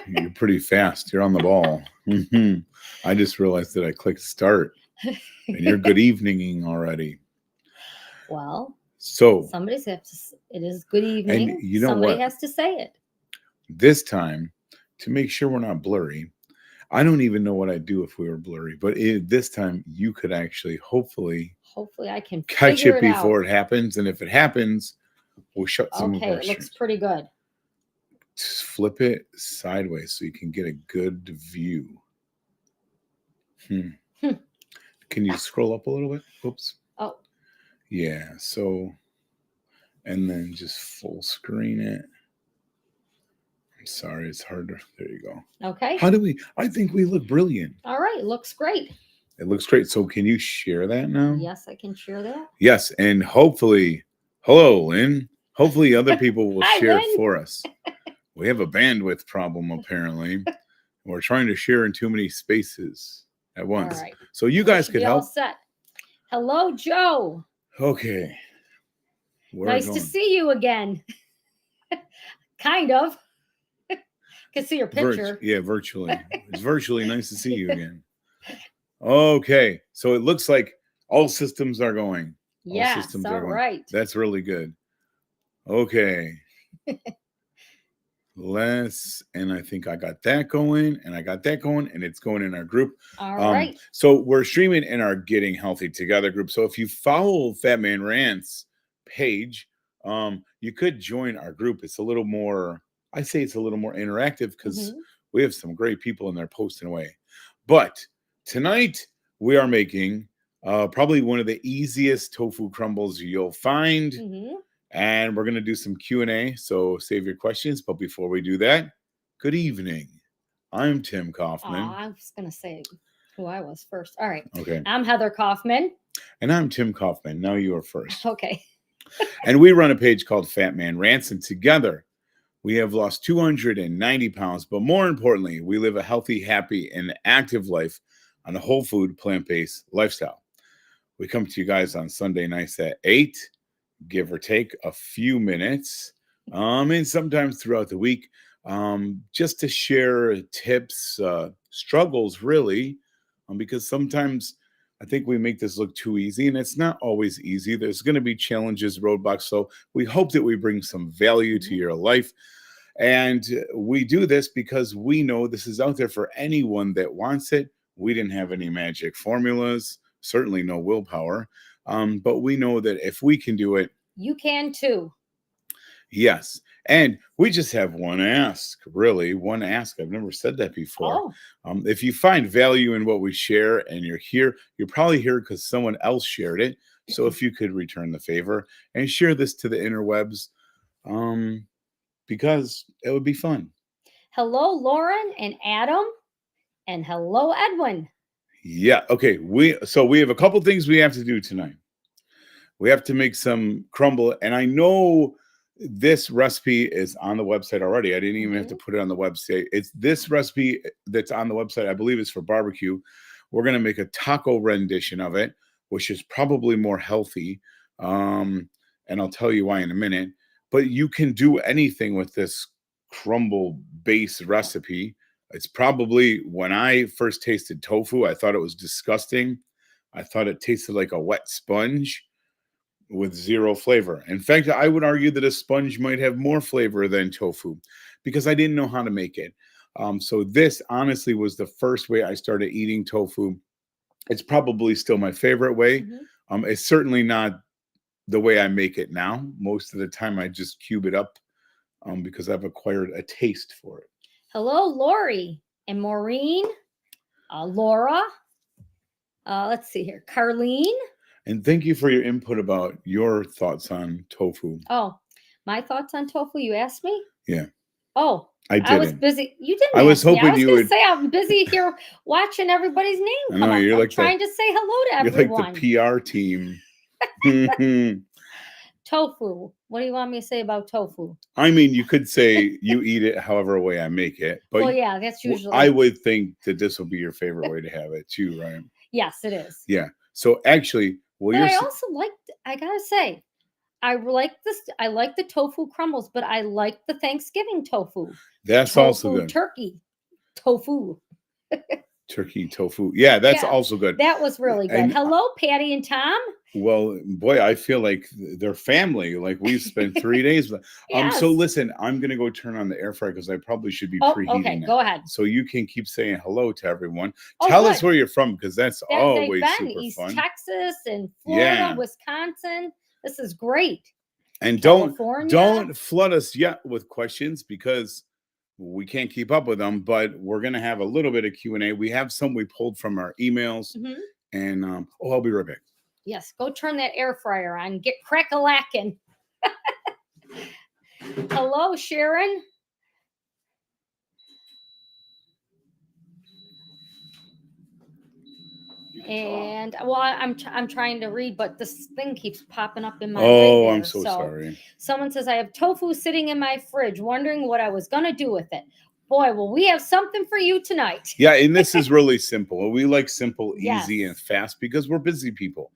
You're pretty fast. You're on the ball. I just realized that I clicked start, and you're good eveninging already. Well, So, somebody's have to. It is good and evening. you know Somebody what? has to say it. This time, to make sure we're not blurry, I don't even know what I'd do if we were blurry, but this time you could actually, hopefully, Hopefully, I can catch figure it it out. before it happens. And if it happens, we'll shut some of Okay, our it looks streams. pretty good. Just flip it sideways so you can get a good view. Can you scroll up a little bit? Oops. Oh, Yeah. So, and then just full screen it. I'm sorry, it's harder. There you go. okay. How do we? I think we look brilliant. All right, looks great. It looks great. So, can you share that now? Yes, I can share that. Yes, and hopefully, hello, Lynn. Hopefully, other people will Hi, share Lynn. for us. We have a bandwidth problem apparently. We're trying to share in too many spaces at once. All right. So you guys could All help. set. Hello, Joe. Okay. Nice to see you again. Kind of. Can see your picture. Yeah, virtually. It's virtually nice to see you again. Okay. So it looks like all systems are going. Yes, all systems all are going. right. That's really good. Okay. And I think I got that going, and I got that going, and it's going in our group. All right. So we're streaming in our Getting Healthy Together group. So if you follow Fat Man Rants page, you could join our group. It's a little more, I say it's a little more interactive because we have some great people in there posting away. But tonight we are making probably one of the easiest tofu crumbles you'll find. And we're going to do some Q&A, so save your questions. But before we do that, good evening. I'm Tim Kaufman. I was going to say who I was first. All right. Okay. I'm Heather Kaufman. And I'm Tim Kaufman. Now you are first. Okay. And we run a page called Fat Man Rants. And together, we have lost 290 pounds. But more importantly, we live a healthy, happy, and active life on a whole food, plant-based lifestyle. We come to you guys on Sunday nights at 8. Give or take a few minutes, and sometimes throughout the week, just to share tips, struggles, really, because sometimes I think we make this look too easy, and it's not always easy. There's going to be challenges, roadblocks, so we hope that we bring some value to your life, and we do this because we know this is out there for anyone that wants it. We didn't have any magic formulas, certainly no willpower. But we know that if we can do it, you can too. Yes. And we just have one ask, really. One ask. I've never said that before. If you find value in what we share and you're here, you're probably here because someone else shared it. So if you could return the favor and share this to the interwebs, because it would be fun. Hello, Lauren and Adam. And hello, Edwin. Yeah. Okay. We have a couple things we have to do tonight. We have to make some crumble. And I know this recipe is on the website already. I didn't even have to put it on the website. It's this recipe that's on the website. I believe is for barbecue. We're going to make a taco rendition of it, which is probably more healthy. And I'll tell you why in a minute. But you can do anything with this crumble base recipe. It's probably, when I first tasted tofu, I thought it was disgusting. I thought it tasted like a wet sponge with zero flavor. In fact, I would argue that a sponge might have more flavor than tofu because I didn't know how to make it. So this honestly was the first way I started eating tofu. It's probably still my favorite way. It's certainly not the way I make it now. Most of the time I just cube it up because I've acquired a taste for it. Hello, Lori and Maureen, Laura. Let's see here, Carlene. And thank you for your input about your thoughts on tofu. Oh, my thoughts on tofu? You asked me? Yeah. Oh, I didn't. I was busy. You didn't. I was hoping me. I was you gonna would say I'm busy here watching everybody's name come up. You're like trying to say hello to everyone. You're like the PR team. Tofu. What do you want me to say about tofu? I mean, you could say you eat it however way I make it. But well, yeah, that's usually. I would think that this will be your favorite way to have it too, right? Yes, it is. Yeah. So actually, but I also like. I gotta say, I like this. I like the tofu crumbles, but I like the Thanksgiving tofu. That's tofu, also good. Turkey tofu. Turkey tofu. Yeah, that's also good. That was really good. And, hello, Patty and Tom. Well, boy, I feel like they're family. Like we've spent 3 days with Yes. So listen, I'm gonna go turn on the air fryer because I probably should be preheating. Okay, that. go ahead. So you can keep saying hello to everyone. Tell us where you're from, because that's always super East fun. Texas and Florida, Wisconsin. This is great. And don't flood us yet with questions, because we can't keep up with them. But we're gonna have a little bit of Q&A. We have some we pulled from our emails, and I'll be right back. Yes, go turn that air fryer on. Get crack-a-lackin'. Hello, Sharon. And well, I'm trying to read, but this thing keeps popping up in my way. I'm so sorry. Someone says, I have tofu sitting in my fridge, wondering what I was gonna do with it. Boy, well, we have something for you tonight. Yeah, and this is really simple. We like simple, easy, and fast because we're busy people.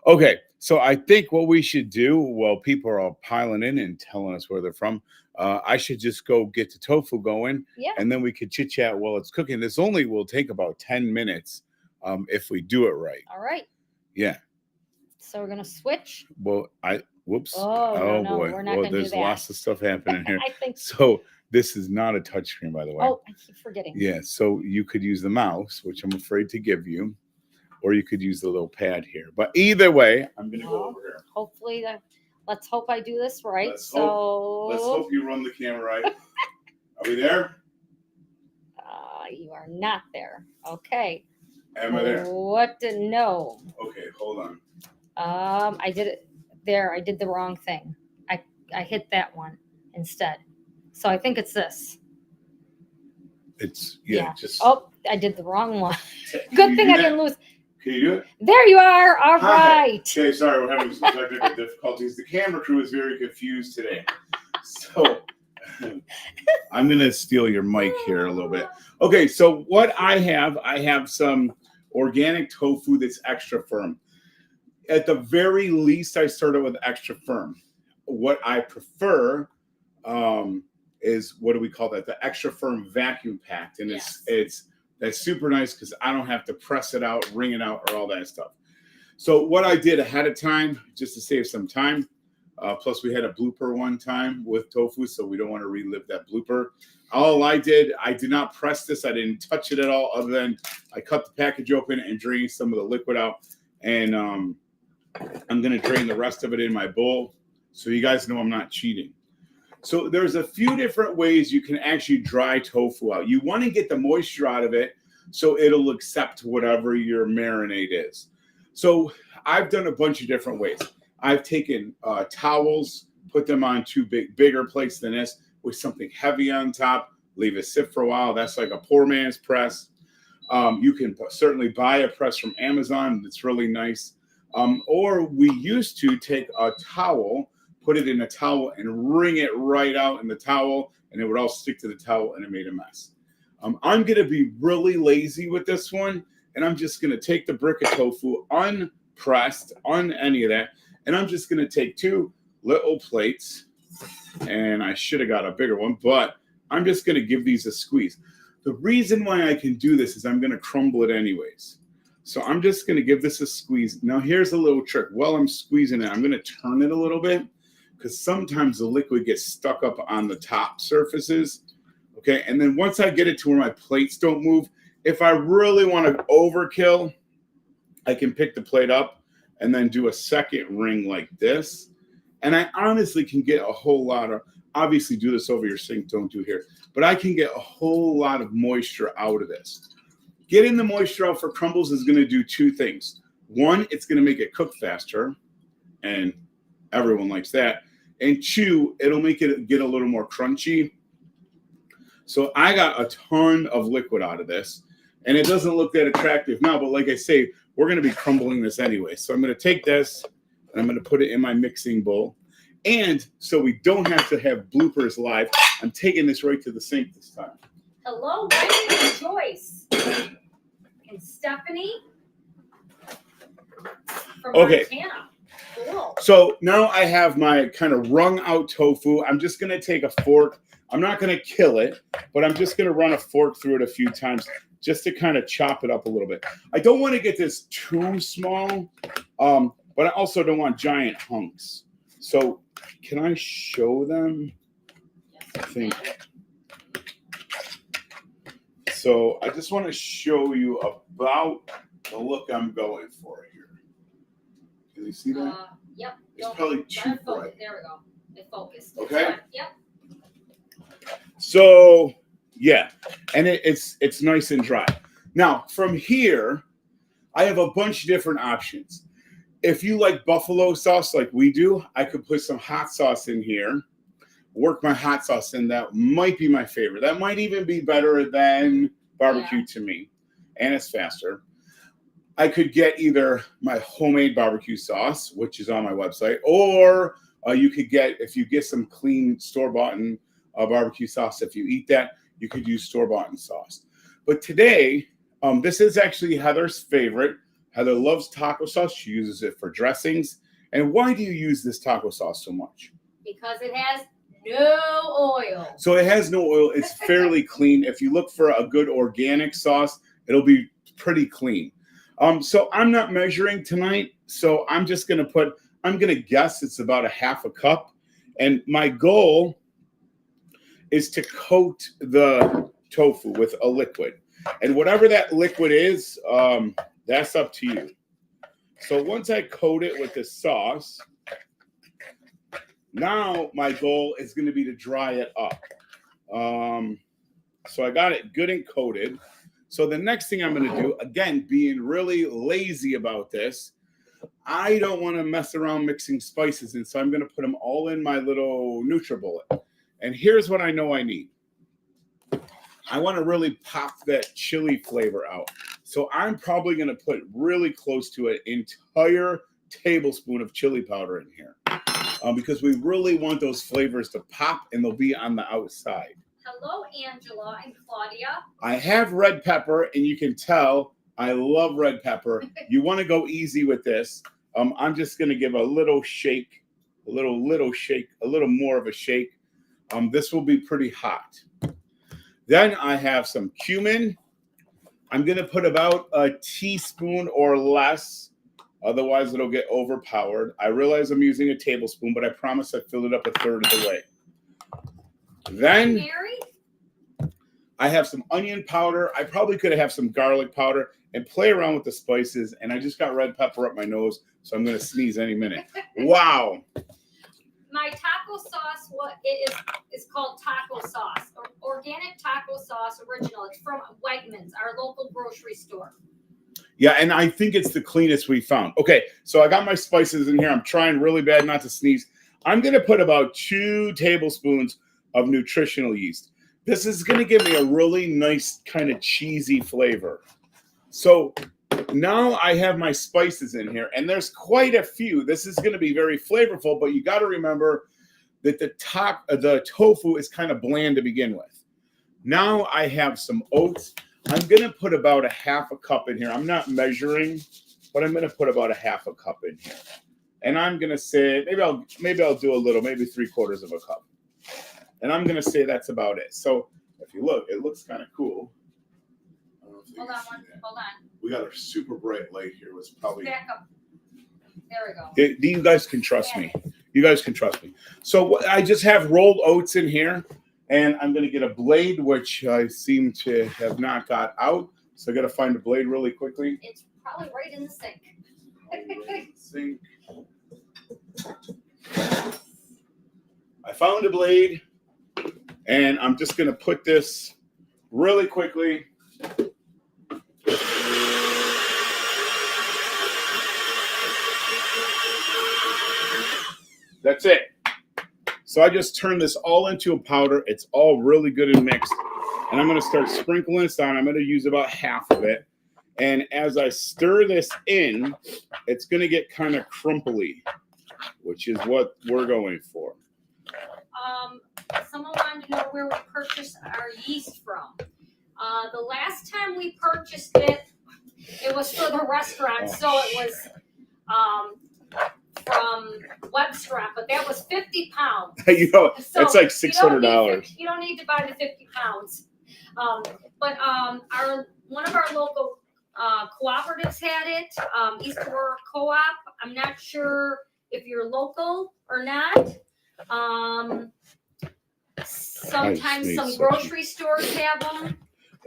Okay, so I think what we should do, while people are all piling in and telling us where they're from, I should just go get the tofu going, and then we could chit-chat while it's cooking. This only will take about 10 minutes if we do it right. All right. Yeah. So we're going to switch. Well, whoops. Oh, no, boy. We're not gonna there's do that. Lots of stuff happening here. I think so. This is not a touchscreen, by the way. Oh, I keep forgetting. Yeah, so you could use the mouse, which I'm afraid to give you, or you could use the little pad here. But either way, I'm going to go over here. Hopefully, let's hope I do this right. Let's hope you run the camera right. Are we there? You are not there. Okay. Am I there? No. Okay, hold on. I did it there. I did the wrong thing. I hit that one instead. So I think it's this. It's just. Oh, I did the wrong one. Good thing I didn't lose. Can you do it? There you are. All right. Okay, sorry, we're having some technical difficulties. The camera crew is very confused today. So I'm going to steal your mic here a little bit. Okay, so what I have some organic tofu that's extra firm. At the very least, I started with extra firm. What I prefer is, what do we call that? The extra firm vacuum packed. And that's super nice because I don't have to press it out, wring it out, or all that stuff. So what I did ahead of time, just to save some time, plus we had a blooper one time with tofu, so we don't want to relive that blooper. All I did not press this. I didn't touch it at all, other than I cut the package open and drained some of the liquid out. And I'm going to drain the rest of it in my bowl, so you guys know I'm not cheating. So there's a few different ways you can actually dry tofu out. You want to get the moisture out of it so it'll accept whatever your marinade is. So I've done a bunch of different ways. I've taken towels, put them on two bigger plates than this with something heavy on top, leave it sit for a while. That's like a poor man's press. You can certainly buy a press from Amazon. It's really nice. Or we used to take a towel, put it in a towel and wring it right out in the towel, and it would all stick to the towel and it made a mess. I'm going to be really lazy with this one, and I'm just going to take the brick of tofu unpressed, on any of that, and I'm just going to take two little plates, and I should have got a bigger one, but I'm just going to give these a squeeze. The reason why I can do this is I'm going to crumble it anyways. So I'm just going to give this a squeeze. Now here's a little trick. While I'm squeezing it, I'm going to turn it a little bit, because sometimes the liquid gets stuck up on the top surfaces. Okay, and then once I get it to where my plates don't move, if I really want to overkill, I can pick the plate up and then do a second ring like this. And I honestly can get a whole lot of, obviously do this over your sink, don't do here, but I can get a whole lot of moisture out of this. Getting the moisture out for crumbles is going to do two things. One, it's going to make it cook faster, and everyone likes that. And two, it'll make it get a little more crunchy. So I got a ton of liquid out of this, and it doesn't look that attractive now, but like I say, we're going to be crumbling this anyway. So I'm going to take this, and I'm going to put it in my mixing bowl. And so we don't have to have bloopers live, I'm taking this right to the sink this time. Hello, Wendy and Joyce. And Stephanie from Montana. Cool. So now I have my kind of wrung out tofu. I'm just going to take a fork. I'm not going to kill it, but I'm just going to run a fork through it a few times just to kind of chop it up a little bit. I don't want to get this too small, but I also don't want giant hunks. So can I show them? Yes, I think. So I just want to show you about the look I'm going for here. Can you see that? Yep. It's probably too bright. There we go. It focused. Okay. Yep. So yeah, and it's nice and dry. Now from here, I have a bunch of different options. If you like buffalo sauce like we do, I could put some hot sauce in here. Work my hot sauce in. That might be my favorite. That might even be better than barbecue to me, and it's faster. I could get either my homemade barbecue sauce, which is on my website, or you could get, if you get some clean store-bought barbecue sauce, if you eat that, you could use store-bought sauce. But today, this is actually Heather's favorite. Heather loves taco sauce. She uses it for dressings. And why do you use this taco sauce so much? Because it has no oil. So it has no oil. It's fairly clean. If you look for a good organic sauce, it'll be pretty clean. So I'm not measuring tonight. So I'm just going to put, I'm going to guess it's about a half a cup. And my goal is to coat the tofu with a liquid. And whatever that liquid is, that's up to you. So once I coat it with the sauce, now my goal is going to be to dry it up. So I got it good and coated. So the next thing I'm going to do, again, being really lazy about this, I don't want to mess around mixing spices. And so I'm going to put them all in my little NutriBullet. And here's what I know I need. I want to really pop that chili flavor out. So I'm probably going to put really close to an entire tablespoon of chili powder in here. Because we really want those flavors to pop, and they'll be on the outside. Hello, Angela and Claudia. I have red pepper, and you can tell I love red pepper. You want to go easy with this. I'm just going to give a little shake, a little shake, a little more of a shake. This will be pretty hot. Then I have some cumin. I'm going to put about a teaspoon or less. Otherwise, it'll get overpowered. I realize I'm using a tablespoon, but I promise I filled it up a third of the way. Then I have some onion powder. I probably could have some garlic powder and play around with the spices. And I just got red pepper up my nose, so I'm going to sneeze any minute. Wow. My taco sauce, what it is called taco sauce, or organic taco sauce original. It's from Wegmans, our local grocery store. Yeah, and I think it's the cleanest we found. Okay, so I got my spices in here. I'm trying really bad not to sneeze. I'm going to put about 2 tablespoons of nutritional yeast. This is going to give me a really nice kind of cheesy flavor. So now I have my spices in here, and there's quite a few. This is going to be very flavorful, but you got to remember that the tofu is kind of bland to begin with. Now I have some oats. I'm going to put about a half a cup in here. I'm not measuring, but I'm going to put about a half a cup in here. And I'm going to say, maybe I'll do a little, maybe 3/4 of a cup. And I'm going to say that's about it. So if you look, it looks kind of cool. Hold on. We got a super bright light here. It's probably back up. There we go. You guys can trust me. You guys can trust me. So I just have rolled oats in here, and I'm going to get a blade, which I seem to have not got out. So I got to find a blade really quickly. It's probably right in the sink. I found a blade, and I'm just going to put this really quickly. That's it. So I just turned this all into a powder. It's all really good and mixed. And I'm going to start sprinkling this on. I'm going to use about half of it. And as I stir this in, it's going to get kind of crumply, which is what we're going for. Someone wanted to know where we purchased our yeast from. The last time we purchased it, it was for the restaurant. So it was from Webster, but that was 50 pounds. You know, So that's like $600. You don't need to buy the 50 pounds. But one of our local cooperatives had it, East Aurora Co-op. I'm not sure if you're local or not. Sometimes some grocery stores have them.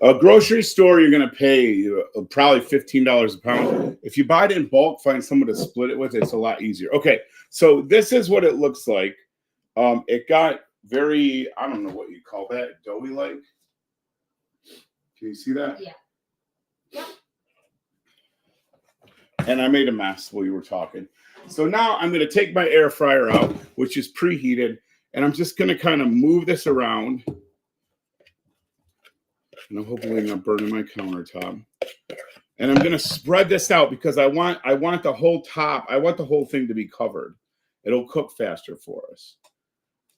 A grocery store, you're going to pay probably $15 a pound. If you buy it in bulk, find someone to split it with. It's a lot easier. Okay, so this is what it looks like. It got very, I don't know what you call that, doughy-like. Can you see that? Yeah. Yep. And I made a mess while you were talking. So now I'm going to take my air fryer out, which is preheated, and I'm just going to kind of move this around. And I'm hopefully not burning my countertop. And I'm going to spread this out because I want the whole top, I want the whole thing to be covered. It'll cook faster for us.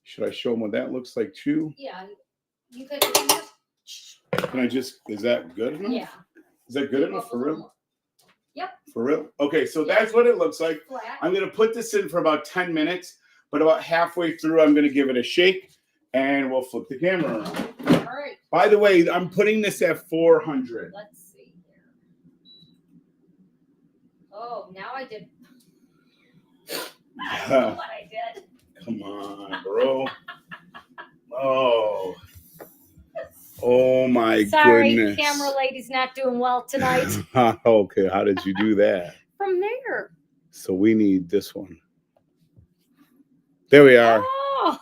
Should I show them what that looks like too? Yeah. You Can I just, is that good enough? Yeah. Is that good enough for real? Yep. For real? Okay, so that's what it looks like. Flat. I'm going to put this in for about 10 minutes, but about halfway through, I'm going to give it a shake and we'll flip the camera around. All right. By the way, I'm putting this at 400. Let's see here. Oh, now I did. I don't know what I did. Come on, bro. Oh my Sorry, goodness. camera lady's not doing well tonight. Okay, how did you do that? From there. So we need this one. There we are. Oh,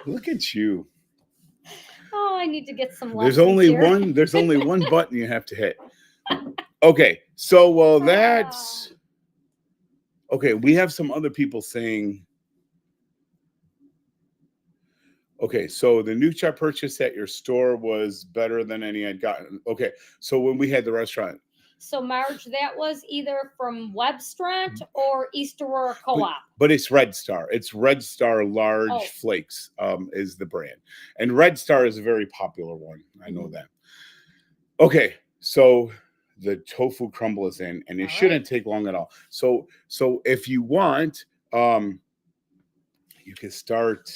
Look at you. I need to get some There's lessons only here. one button you have to hit. Okay, so well that's okay. We have some other people saying, okay, so the new chop purchase at your store was better than any I'd gotten. Okay, so when we had the restaurant. So Marge, that was either from Webstrant or East Aurora Co-op. But it's Red Star. It's Red Star Large Flakes is the brand. And Red Star is a very popular one. I know that. Okay, so the tofu crumble is in, and it shouldn't take long at all. So if you want, you can start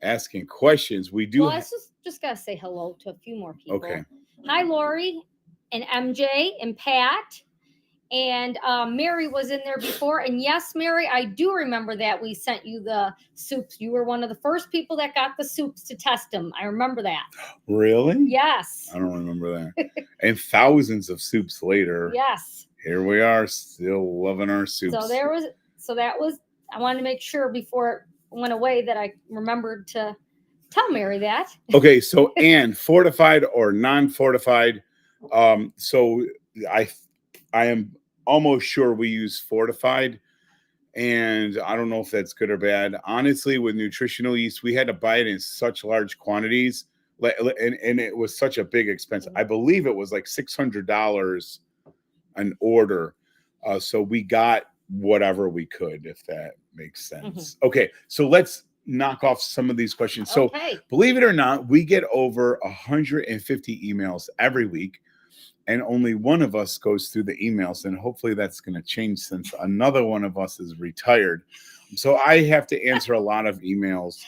asking questions. We do. Well, I just gotta say hello to a few more people. Okay. Hi, Lori and MJ and Pat. And Mary was in there before. And yes, Mary, I do remember that we sent you the soups. You were one of the first people that got the soups to test them. I remember that. Really? Yes. I don't remember that. And thousands of soups later. Yes. Here we are, still loving our soups. So that was, I wanted to make sure before it went away that I remembered to tell Mary that. Okay, so and fortified or non-fortified. So I am almost sure we use fortified, and I don't know if that's good or bad. Honestly, with nutritional yeast, we had to buy it in such large quantities, and it was such a big expense. I believe it was like $600 an order. So we got whatever we could, if that makes sense. Okay, so let's knock off some of these questions. So believe it or not, we get over 150 emails every week. And only one of us goes through the emails, and hopefully that's going to change since another one of us is retired. So I have to answer a lot of emails,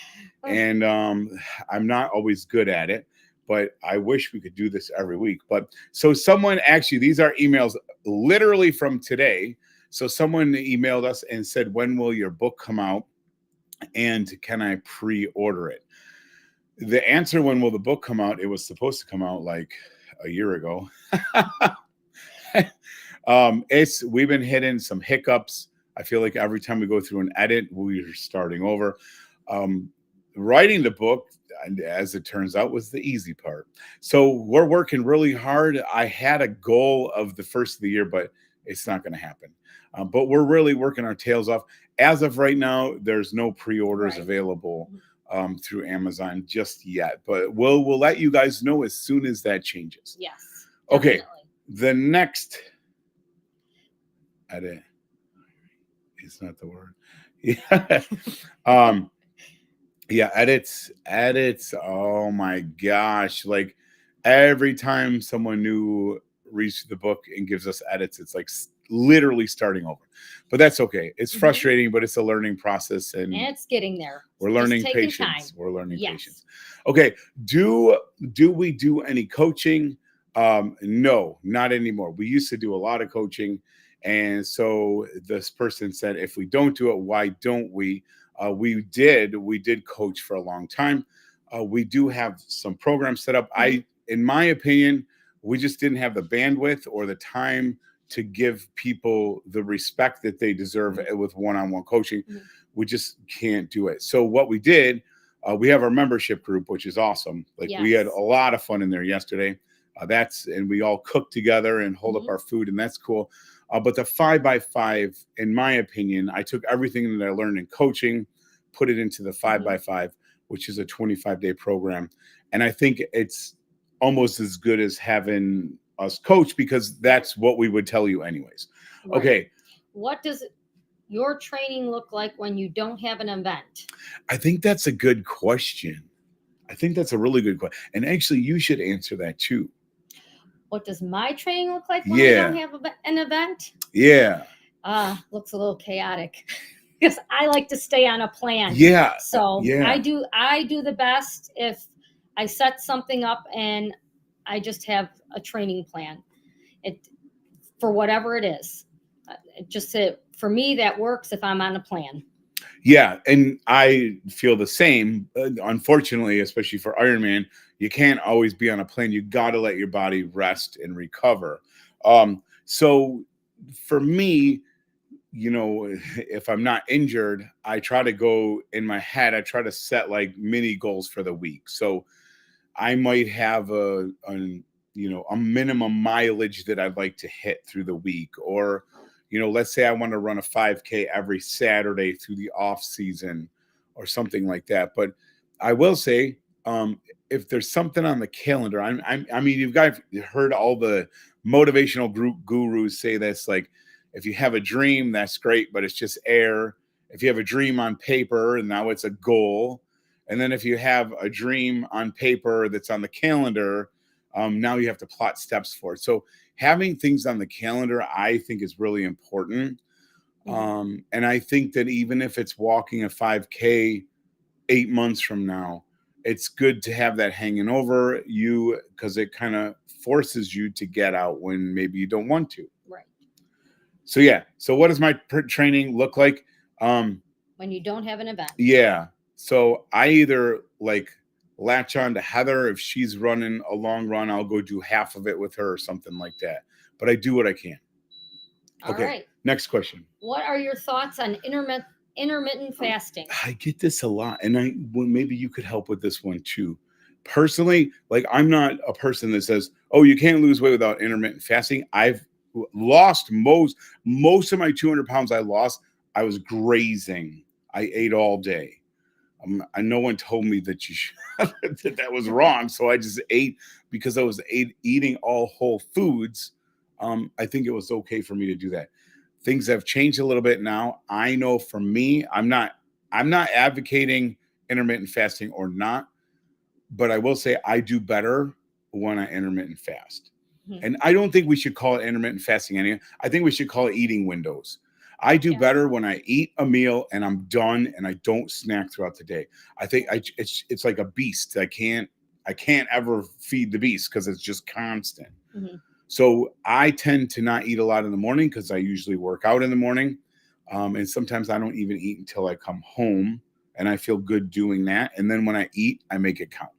and I'm not always good at it, but I wish we could do this every week. But so someone actually, these are emails literally from today. So someone emailed us and said, when will your book come out? And can I pre-order it? The answer, when will the book come out? It was supposed to come out like a year ago. We've been hitting some hiccups. I feel like every time we go through an edit, we're starting over. Writing the book, as it turns out, was the easy part. So we're working really hard. I had a goal of the first of the year, but it's not going to happen. But we're really working our tails off. As of right now, there's no pre-orders available through Amazon just yet, but we'll let you guys know as soon as that changes. Yes. Okay. Definitely. The next edit is not the word. Yeah. Edits. Oh my gosh. Like every time someone new reads the book and gives us edits, it's like literally starting over. But that's okay. It's frustrating, but it's a learning process, and it's getting there. We're learning Just taking patience. time. We're learning Yes. patience. Okay. Do we do any coaching? No, not anymore. We used to do a lot of coaching. And so this person said, if we don't do it, why don't we? We did coach for a long time. We do have some programs set up. In my opinion, we just didn't have the bandwidth or the time to give people the respect that they deserve with one-on-one coaching. We just can't do it. So what we did, we have our membership group, which is awesome. Like we had a lot of fun in there yesterday. And we all cook together and hold up our food, and that's cool. But the 5x5, in my opinion, I took everything that I learned in coaching, put it into the 5x5, which is a 25-day program. And I think it's almost as good as having us coach, because that's what we would tell you anyways. Right. Okay. What does your training look like when you don't have an event? I think that's a good question. I think that's a really good question. And actually, you should answer that too. What does my training look like when I don't have an event? Yeah. Looks a little chaotic because I like to stay on a plan. Yeah. So I do the best if I set something up and I just have a training plan. For whatever it is. For me, that works if I'm on a plan. Yeah, and I feel the same. Unfortunately, especially for Ironman, you can't always be on a plan. You got to let your body rest and recover. So for me, if I'm not injured, I try to go in my head. I try to set like mini goals for the week. So I might have a minimum mileage that I'd like to hit through the week, or let's say I want to run a 5K every Saturday through the off season or something like that. But I will say, if there's something on the calendar, I mean, you've guys heard all the motivational gurus say this, like, if you have a dream, that's great, but it's just air. If you have a dream on paper and now it's a goal. And then if you have a dream on paper that's on the calendar, now you have to plot steps for it. So having things on the calendar, I think, is really important. And I think that even if it's walking a 5K 8 months from now, it's good to have that hanging over you, because it kind of forces you to get out when maybe you don't want to. Right. So yeah. So what does my training look like? When you don't have an event. Yeah. So I either latch on to Heather. If she's running a long run, I'll go do half of it with her or something like that. But I do what I can. All right. Next question. What are your thoughts on intermittent fasting? I get this a lot, and maybe you could help with this one too. Personally, I'm not a person that says, "Oh, you can't lose weight without intermittent fasting." I've lost most of my 200 pounds. I lost. I was grazing. I ate all day. No one told me that that was wrong. So I just ate because I was eating all whole foods. I think it was okay for me to do that. Things have changed a little bit now. I know for me, I'm not advocating intermittent fasting or not, but I will say I do better when I intermittent fast. And I don't think we should call it intermittent fasting anyway. I think we should call it eating windows. I do better when I eat a meal and I'm done and I don't snack throughout the day. I think it's like a beast. I can't ever feed the beast because it's just constant. So I tend to not eat a lot in the morning because I usually work out in the morning. And sometimes I don't even eat until I come home, and I feel good doing that. And then when I eat, I make it count.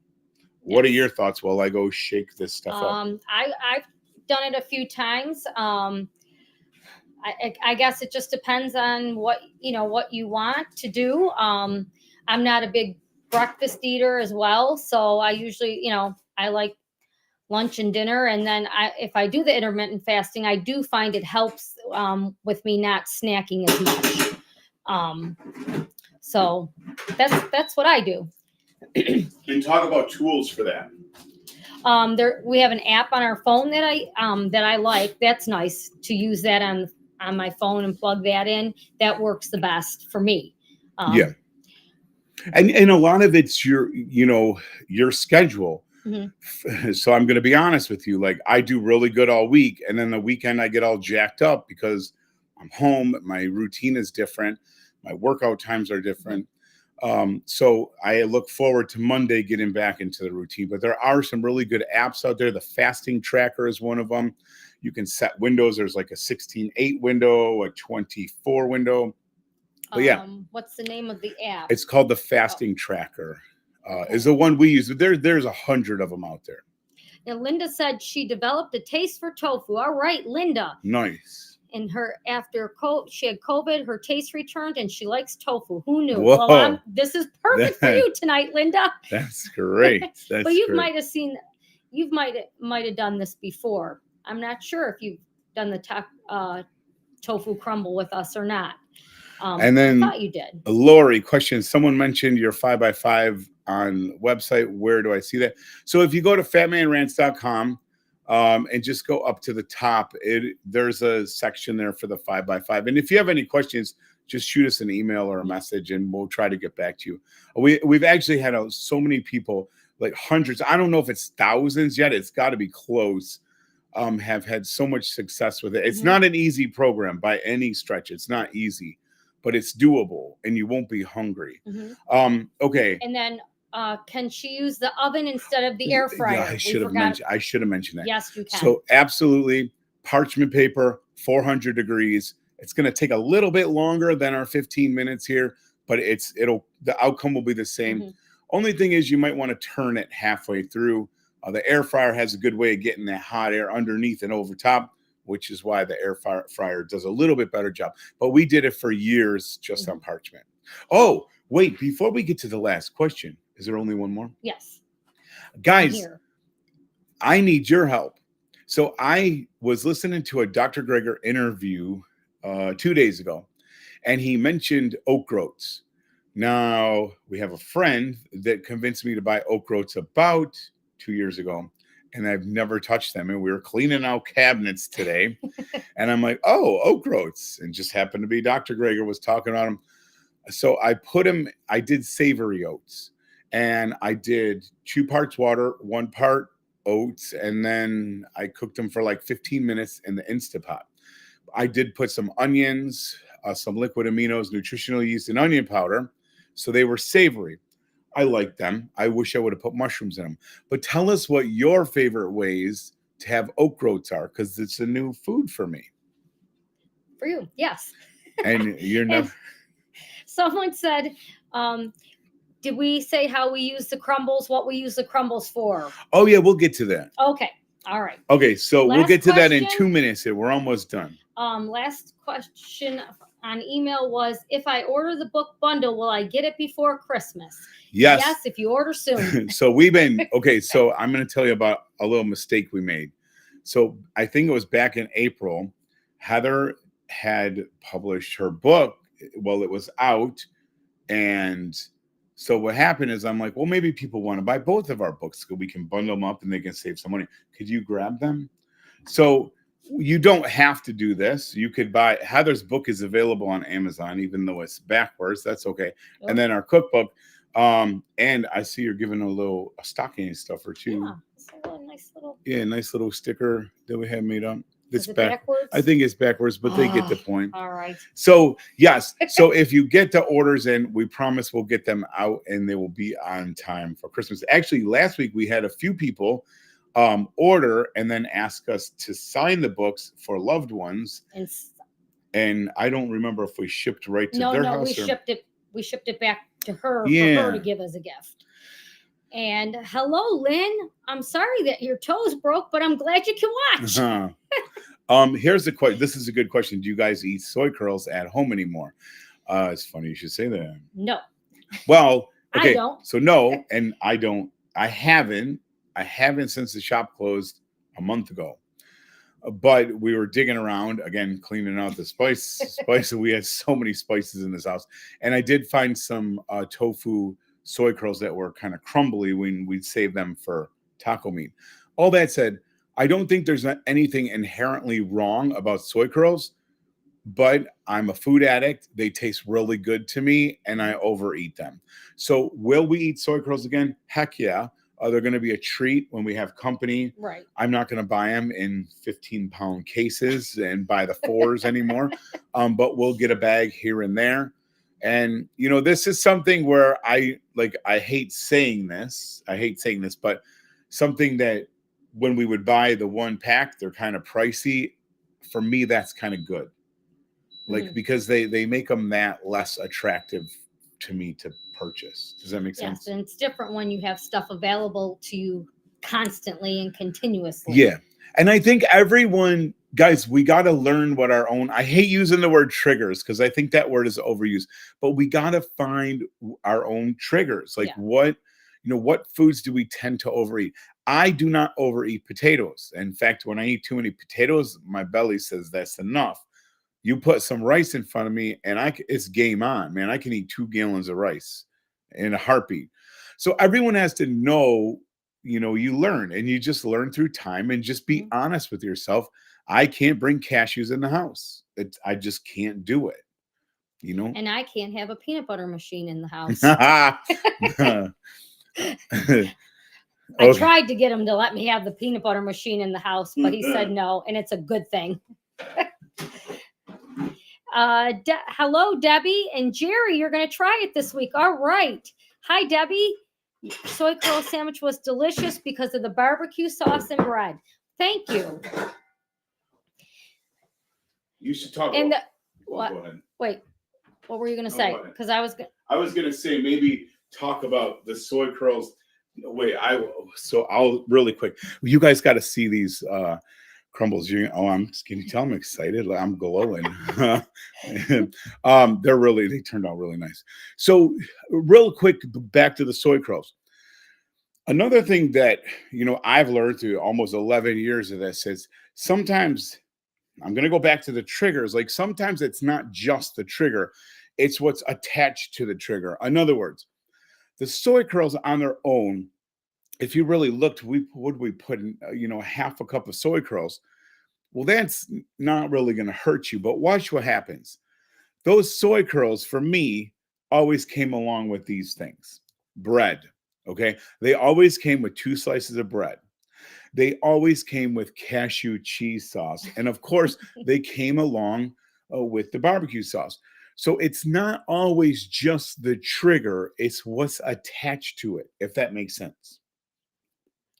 What are your thoughts while I go shake this stuff up? I've done it a few times. I guess it just depends on what you want to do. I'm not a big breakfast eater as well, so I usually, I like lunch and dinner, and then if I do the intermittent fasting, I do find it helps with me not snacking as much. So that's what I do. And talk about tools for that. We have an app on our phone that I like. That's nice to use that on my phone and plug that in. That works the best for me. And a lot of it's your schedule. So I'm going to be honest with you. Like, I do really good all week. And then the weekend I get all jacked up because I'm home. My routine is different. My workout times are different. So I look forward to Monday getting back into the routine. But there are some really good apps out there. The fasting tracker is one of them. You can set windows. There's like a 16/8 window, a 24 window. But yeah, what's the name of the app? it's called the fasting tracker. Is the one we use. There's 100 of them out there. Now, Linda said she developed a taste for tofu. All right, Linda. Nice. And she had COVID, her taste returned, and she likes tofu. Who knew? Whoa. Well, this is perfect for you tonight, Linda. That's great. But you might have done this before. I'm not sure if you've done the tofu crumble with us or not. And then I thought you did. Lori, question. Someone mentioned your 5x5 on website. Where do I see that? So if you go to fatmanrants.com, and just go up to the top, there's a section there for the 5x5. And if you have any questions, just shoot us an email or a message and we'll try to get back to you. We've actually had so many people, like hundreds, I don't know if it's thousands yet, it's got to be close, have had so much success with it. It's not an easy program by any stretch. It's not easy, but it's doable and you won't be hungry. Okay. And then can she use the oven instead of the air fryer? Yeah, I should have mentioned that. Yes, you can. So absolutely, parchment paper, 400 degrees. It's going to take a little bit longer than our 15 minutes here, but the outcome will be the same. Only thing is you might want to turn it halfway through. The air fryer has a good way of getting that hot air underneath and over top, which is why the air fryer does a little bit better job. But we did it for years just on parchment. Oh, wait, before we get to the last question, is there only one more? Yes. Guys, I need your help. So I was listening to a Dr. Greger interview 2 days ago, and he mentioned oat groats. Now, we have a friend that convinced me to buy oat groats about 2 years ago, and I've never touched them. And we were cleaning out cabinets today, and I'm like, oh, oat groats. And just happened to be Dr. Greger was talking about them. So I did savory oats. And I did 2 parts water, 1 part oats, and then I cooked them for like 15 minutes in the Instapot. I did put some onions, some liquid aminos, nutritional yeast, and onion powder. So they were savory. I liked them. I wish I would have put mushrooms in them. But tell us what your favorite ways to have oat groats are, because it's a new food for me. For you, yes. And you're never. Someone said, did we say how we use the crumbles, what we use the crumbles for? Oh, yeah, we'll get to that. Okay. All right. Okay, so we'll get to that in 2 minutes here. We're almost done. Last question on email was, if I order the book bundle, will I get it before Christmas? Yes. Yes, if you order soon. So so I'm going to tell you about a little mistake we made. So I think it was back in April, Heather had published her book. Well, it was out, and so what happened is I'm like, well, maybe people want to buy both of our books so we can bundle them up and they can save some money. Could you grab them? So you don't have to do this. You could buy Heather's book is available on Amazon, even though it's backwards. That's okay. Oh. And then our cookbook. And I see you're giving a stocking stuffer too. Yeah, it's a nice little sticker that we have made up. It's backwards? I think it's backwards, but they get the point. All right. So yes. So if you get the orders in, we promise we'll get them out and they will be on time for Christmas. Actually, last week we had a few people order and then ask us to sign the books for loved ones. And I don't remember if we shipped right to their house. We shipped it back to her for her to give as a gift. And hello, Lynn. I'm sorry that your toes broke, but I'm glad you can watch. Here's the question. This is a good question. Do you guys eat soy curls at home anymore? It's funny you should say that. No. Well, okay. I don't. So no, and I don't. I haven't since the shop closed a month ago. But we were digging around again, cleaning out the spice. We had so many spices in this house, and I did find some tofu soy curls that were kind of crumbly when we'd save them for taco meat. All that said, I don't think there's anything inherently wrong about soy curls, but I'm a food addict. They taste really good to me and I overeat them. So will we eat soy curls again? Heck yeah. They're going to be a treat when we have company. Right. I'm not going to buy them in 15-pound cases and buy the 4s anymore. But we'll get a bag here and there. And, you know, this is something where I hate saying this, but something that when we would buy the 1-pack, they're kind of pricey. For me, that's kind of good. Like, because they make them that less attractive to me to purchase. Does that make sense? Yes, and it's different when you have stuff available to you constantly and continuously. Yeah. And I think everyone, guys, we got to learn what our own, I hate using the word triggers because I think that word is overused, but we got to find our own triggers. Like what foods do we tend to overeat? I do not overeat potatoes. In fact, when I eat too many potatoes, my belly says that's enough. You put some rice in front of me and it's game on, man. I can eat 2 gallons of rice in a heartbeat. So everyone has to know, you know, you learn and you just learn through time and just be honest with yourself. I can't bring cashews in the house. I just can't do it, you know? And I can't have a peanut butter machine in the house. I tried to get him to let me have the peanut butter machine in the house, but he said no, and it's a good thing. Hello, Debbie and Jerry. You're going to try it this week. All right. Hi, Debbie. Soy curl sandwich was delicious because of the barbecue sauce and bread. Thank you. You should talk and about what? Go ahead. Wait, what were you going to say? Because I was going to say maybe talk about the soy curls. Wait, I'll really quick. You guys got to see these crumbles. Can you tell I'm excited? I'm glowing. They turned out really nice. So real quick, back to the soy curls. Another thing that, you know, I've learned through almost 11 years of this is sometimes I'm going to go back to the triggers. Like sometimes it's not just the trigger, it's what's attached to the trigger. In other words, the soy curls on their own, if you really looked, we put in, half a cup of soy curls. Well, that's not really going to hurt you, but watch what happens. Those soy curls for me always came along with these things. Bread, okay? They always came with 2 slices of bread. They always came with cashew cheese sauce. And of course, they came along with the barbecue sauce. So it's not always just the trigger, it's what's attached to it, if that makes sense.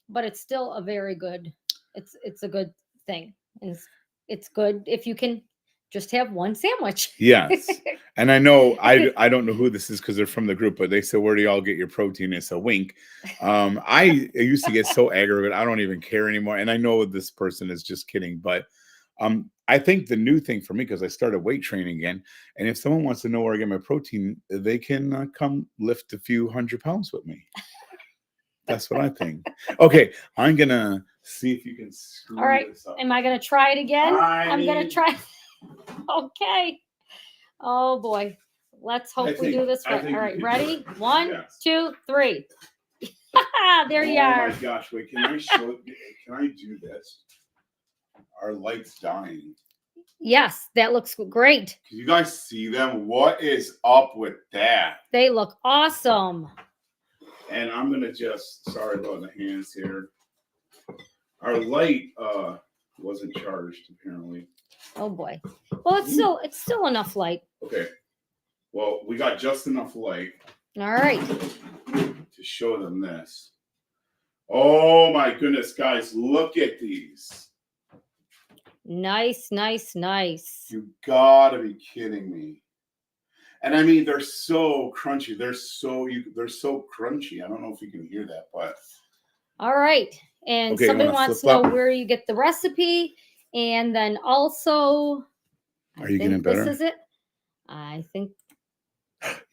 But it's still a very good, it's a good thing. And it's good if you can just have one sandwich. Yes. And I know, I don't know who this is because they're from the group, but they said, where do y'all get your protein? It's a wink. I used to get so aggravated. I don't even care anymore. And I know this person is just kidding, but I think the new thing for me, because I started weight training again, and if someone wants to know where I get my protein, they can come lift a few 100 pounds with me. That's what I think. Okay, I'm going to see if you can screw All right. this up. Am I going to try it again? I'm going to try. Okay. Oh, boy. Let's hope we do this right. All right, ready? 1, 2, 3. There you are. Oh, my gosh. Wait, can I do this? Our light's dying. Yes, that looks great. Can you guys see them? What is up with that? They look awesome. And I'm going to sorry about the hands here. Our light wasn't charged, apparently. Oh, boy. Well, it's still enough light. Okay. Well, we got just enough light. All right. To show them this. Oh, my goodness, guys. Look at these. Nice, nice, nice. You got to be kidding me. And I mean, they're so crunchy. They're so crunchy. I don't know if you can hear that, but. All right. And somebody wants to know where you get the recipe. And then also. Are you getting better? This is it. I think.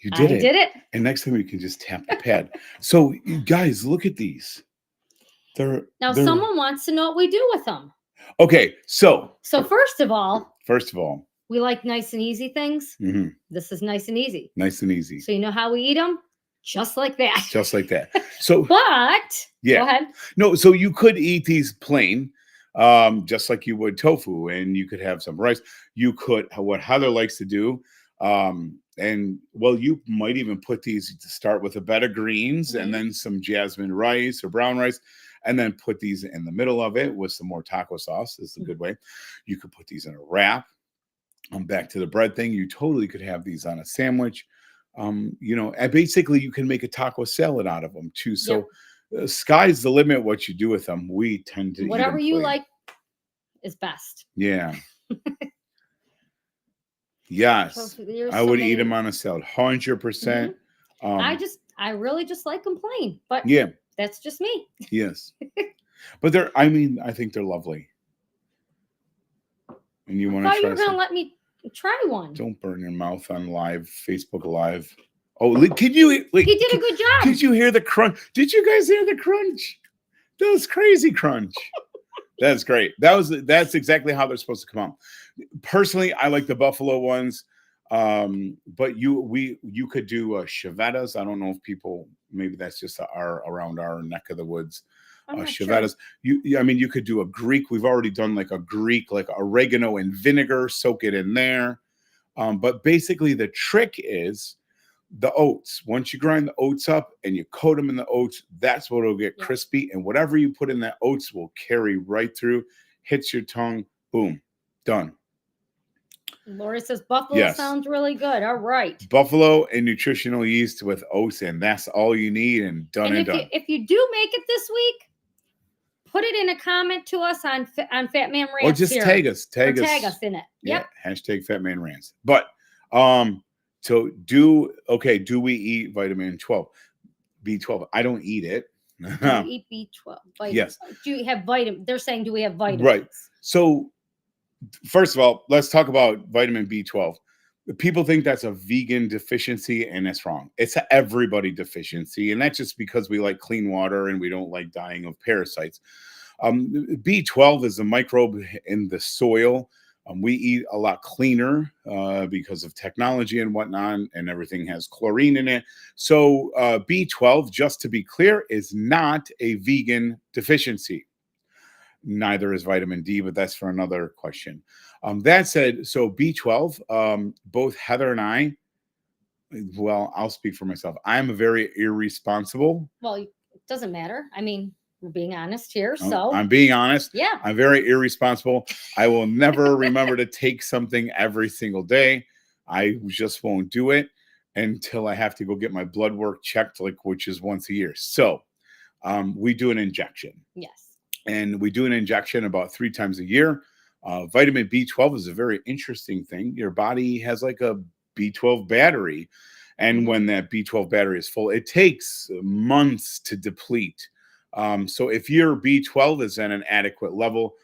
You did it. I did it. And next time we can just tap the pad. So you guys, look at these. Someone wants to know what we do with them. Okay. So first of all. We like nice and easy things. Mm-hmm. This is nice and easy. Nice and easy. So you know how we eat them? Just like that. Just like that. So, but yeah. Go ahead. No, so you could eat these plain, just like you would tofu, and you could have some rice. You could, what Heather likes to do, And well, you might even put these to start with a bed of greens Mhm. and then some jasmine rice or brown rice, and then put these in the middle of it with some more taco sauce. This is a good way. You could put these in a wrap. Back to the bread thing, you totally could have these on a sandwich. And basically you can make a taco salad out of them too. So sky's the limit what you do with them. We tend to Whatever eat them you plain. like is best. Yeah. Yes. Tofu, there's I so would eat many- them on a salad. 100%. I really just like them plain, but Yeah. that's just me. Yes. But I think they're lovely. And you I want thought to you try were going to some? let me try one. Don't burn your mouth on Facebook Live. Oh, could you? He did a good job. Did you hear the crunch? Did you guys hear the crunch? That was crazy crunch. That's great. That's exactly how they're supposed to come out. Personally, I like the buffalo ones. But you could do chevettas. I don't know if people, maybe that's just around our neck of the woods. Chevettas. Sure. You could do a Greek. We've already done like a Greek, like oregano and vinegar, soak it in there. But basically the trick is the oats. Once you grind the oats up and you coat them in the oats, that's what will get crispy. And whatever you put in that oats will carry right through, hits your tongue, boom, done. Lori says buffalo sounds really good. All right. Buffalo and nutritional yeast with oats, and that's all you need, and done. If you do make it this week, put it in a comment to us on Fat Man Rants. Or just tag us. Tag us in it. Yep. Yeah, hashtag Fat Man Rants. But so do we eat vitamin 12? B12. I don't eat it. Do you eat B12? Vitamins? Yes. Do you have vitamin? They're saying, do we have vitamins? Right. So first of all, let's talk about vitamin B12. People think that's a vegan deficiency, and that's wrong. It's an everybody deficiency, and that's just because we like clean water and we don't like dying of parasites. B12 is a microbe in the soil. We eat a lot cleaner because of technology and whatnot, and everything has chlorine in it. So B12, just to be clear, is not a vegan deficiency. Neither is vitamin D, but that's for another question. That said, so B12, both Heather and I, well, I'll speak for myself. I'm very irresponsible. Well, it doesn't matter. I mean, we're being honest here. So I'm being honest. Yeah. I'm very irresponsible. I will never remember to take something every single day. I just won't do it until I have to go get my blood work checked, which is once a year. So we do an injection. Yes. And we do an injection about 3 times a year. Vitamin B12 is a very interesting thing. Your body has like a B12 battery. And when that B12 battery is full, it takes months to deplete. So if your B12 is at an adequate level,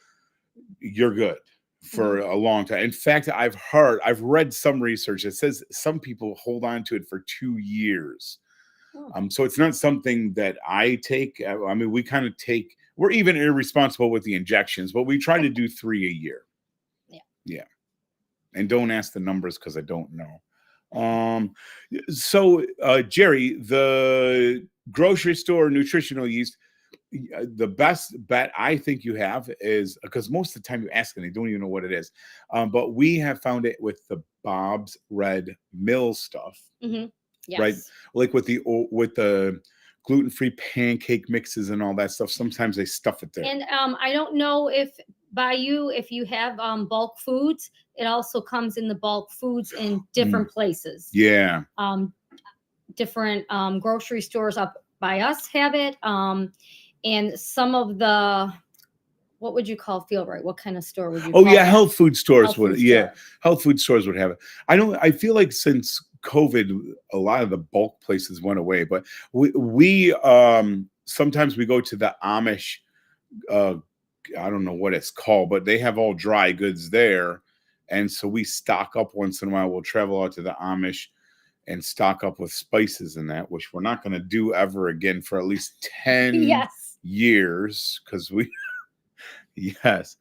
you're good for a long time. In fact, I've read some research that says some people hold on to it for 2 years. So it's not something that I take. I mean, we're even irresponsible with the injections, but we try to do 3 a year. Yeah. And don't ask the numbers because I don't know. So Jerry, the grocery store nutritional yeast, the best bet I think you have is, because most of the time you ask and they don't even know what it is. But we have found it with the Bob's Red Mill stuff. Mm-hmm. Yes. Right, like with the gluten-free pancake mixes and all that stuff. Sometimes they stuff it there. And I don't know if you have bulk foods, it also comes in the bulk foods in different places. Yeah. Different grocery stores up by us have it. And some of the, what would you call Feel Right? What kind of store would you call that? Health food stores would. Yeah, health food stores would have it. I feel like since COVID, a lot of the bulk places went away, but we sometimes we go to the Amish. I don't know what it's called, but they have all dry goods there, and so we stock up once in a while. We'll travel out to the Amish and stock up with spices and that, which we're not going to do ever again for at least 10 years, because we. Yes.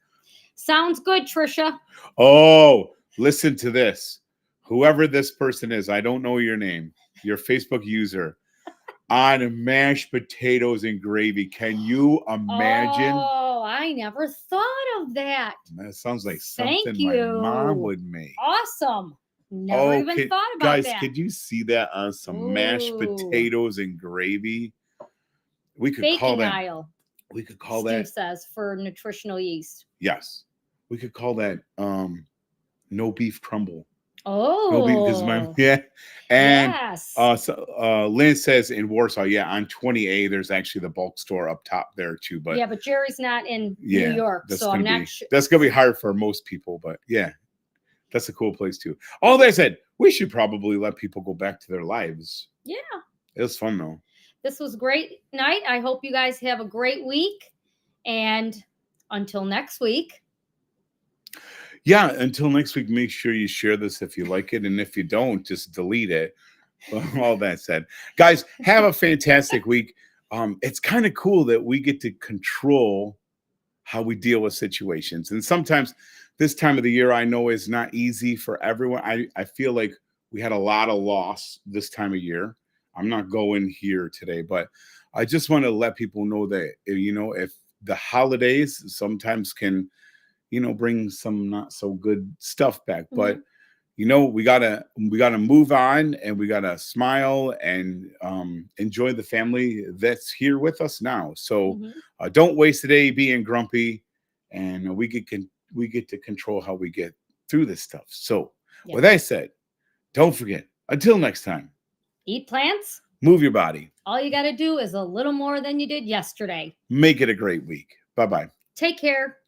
Sounds good, Trisha. Oh, listen to this. Whoever this person is, I don't know your name, your Facebook user, on mashed potatoes and gravy. Can you imagine? Oh, I never thought of that. That sounds like something Thank you. my mom would make. Awesome. Never even Okay, thought about guys, that. could you see that on some mashed Ooh. potatoes and gravy? We could call Baking that. aisle, We could call Steve that. says, for nutritional yeast. Yes, we could call that no beef crumble. No beef because my Oh, yeah. And yes. Lynn says in Warsaw, yeah, on 20A, there's actually the bulk store up top there too. But Yeah, but Jerry's not in yeah, New York, that's so I'm gonna not be sure. that's gonna be hard for most people. But yeah, that's a cool place too. All that said, we should probably let people go back to their lives. Yeah. It was fun though. This was great night. I hope you guys have a great week. And until next week. Yeah, until next week, make sure you share this if you like it. And if you don't, just delete it. All that said, guys, have a fantastic week. It's kind of cool that we get to control how we deal with situations. And sometimes this time of the year, I know is not easy for everyone. I feel like we had a lot of loss this time of year. I'm not going here today, but I just want to let people know that, if the holidays sometimes can, bring some not so good stuff back, but we gotta move on, and we gotta smile and enjoy the family that's here with us now. So don't waste a day being grumpy, and we get to control how we get through this stuff. So with that said, don't forget, until next time, eat plants, move your body. All you got to do is a little more than you did yesterday. Make it a great week. Bye-bye. Take care.